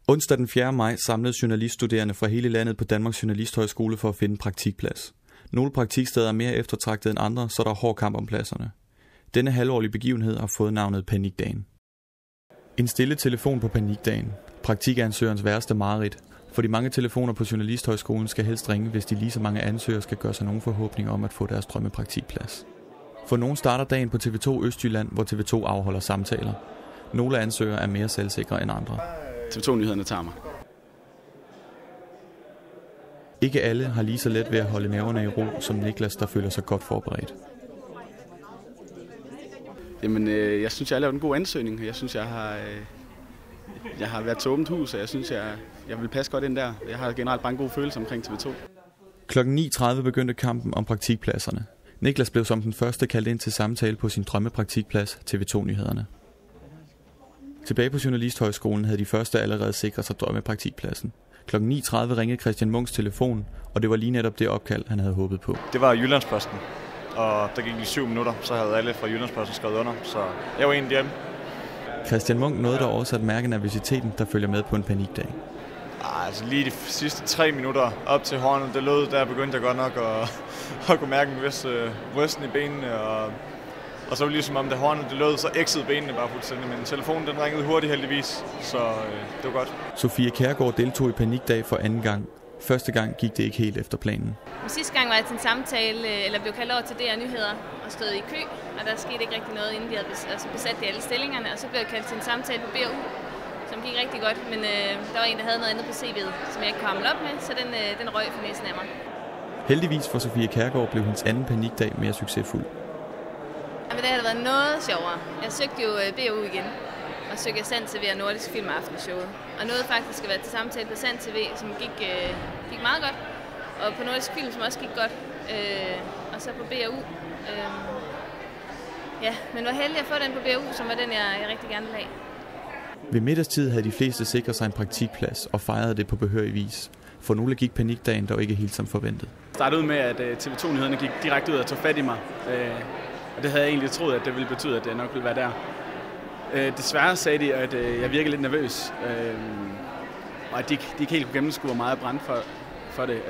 Onsdag den 4. maj samlede journaliststuderende fra hele landet på Danmarks Journalisthøjskole for at finde praktikplads. Nogle praktiksteder er mere eftertragtede end andre, så der er hård kamp om pladserne. Denne halvårlige begivenhed har fået navnet Panikdagen. En stille telefon på Panikdagen. Praktikansøgerens værste mareridt. For de mange telefoner på Journalisthøjskolen skal helst ringe, hvis de lige så mange ansøgere skal gøre sig nogen forhåbninger om at få deres drømmepraktikplads. For nogle starter dagen på TV2 Østjylland, hvor TV2 afholder samtaler. Nogle ansøgere er mere selvsikre end andre. TV2-nyhederne tager mig. Ikke alle har lige så let ved at holde nerverne i ro som Niklas, der føler sig godt forberedt. Jamen, jeg synes, jeg har lavet en god ansøgning. Jeg synes, jeg har været til åbent hus, og jeg synes, jeg vil passe godt ind der. Jeg har generelt bare en god følelse omkring TV2. Klokken 9.30 begyndte kampen om praktikpladserne. Niklas blev som den første kaldt ind til samtale på sin drømmepraktikplads, TV2-nyhederne. Tilbage på Journalisthøjskolen havde de første allerede sikret sig drømmepraktikpladsen. Klokken 9.30 ringede Christian Munks telefon, og det var lige netop det opkald, han havde håbet på. Det var Jyllandsposten, og der gik lige 7 minutter, så havde alle fra Jyllandsposten skrevet under, så jeg var egentlig hjemme. Christian Munk nåede dog også at mærke nervøsiteten, der følger med på en panikdag. Altså lige de sidste 3 minutter op til hornet, det lød, der begyndte jeg godt nok at kunne mærke en vis rysten i benene, og så var det ligesom om, da hornet det lød, så eksede benene bare fuldstændig, men telefonen den ringede hurtigt heldigvis, så det var godt. Sofie Kjærgaard deltog i panikdag for anden gang. Første gang gik det ikke helt efter planen. Sidste gang var jeg til en samtale, eller blev kaldt over til DR Nyheder og stod i kø, og der skete ikke rigtig noget, inden de havde besat alle stillingerne, og så blev jeg kaldt til en samtale på BU, som gik rigtig godt, men der var en, der havde noget andet på CV'et, som jeg ikke kunne hamle op med, så den røg for næsen af mig. Heldigvis for Sofie Kjærgaard blev hendes anden panikdag mere succesfuld. Men det havde været noget sjovere. Jeg søgte jo BU igen, og søgte Sand TV og Nordisk Film Aftenshowet. Og nåede faktisk at være til samtale på Sand TV, som gik meget godt. Og på Nordisk Film, som også gik godt. Og så på BU. Ja, men var heldig at få den på BU, som var den, jeg rigtig gerne ville have. Ved middagstid havde de fleste sikret sig en praktikplads og fejrede det på behørig vis. For nogle gik panikdagen dog ikke helt som forventet. Det startede ud med, at TV2-nyhederne gik direkte ud og tog fat i mig. Og det havde jeg egentlig troet, at det ville betyde, at jeg nok ville være der. Desværre sagde de, at jeg virkede lidt nervøs, og at de ikke helt kunne gennemskue, hvor meget jeg brændte for det.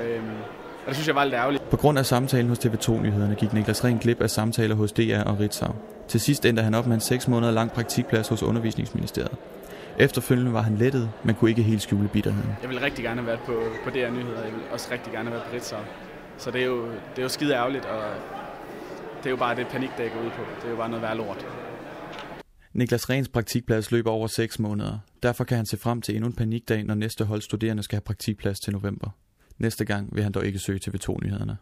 Og det synes jeg var lidt ærgerligt. På grund af samtalen hos TV2-nyhederne gik Niklas Ring glip af samtaler hos DR og Ritzau. Til sidst endte han op med en 6 måneder lang praktikplads hos Undervisningsministeriet. Efterfølgende var han lettet, men kunne ikke helt skjule bitterheden. Jeg ville rigtig gerne have været på DR Nyheder, jeg ville også rigtig gerne have været på Ritzau. Så det er jo skide ærgerligt, og det er jo bare det panikdag går ud på. Det er jo bare noget værre lort. Niklas Rens praktikplads løber over 6 måneder. Derfor kan han se frem til endnu en panikdag, når næste hold studerende skal have praktikplads til november. Næste gang vil han dog ikke søge TV2-nyhederne.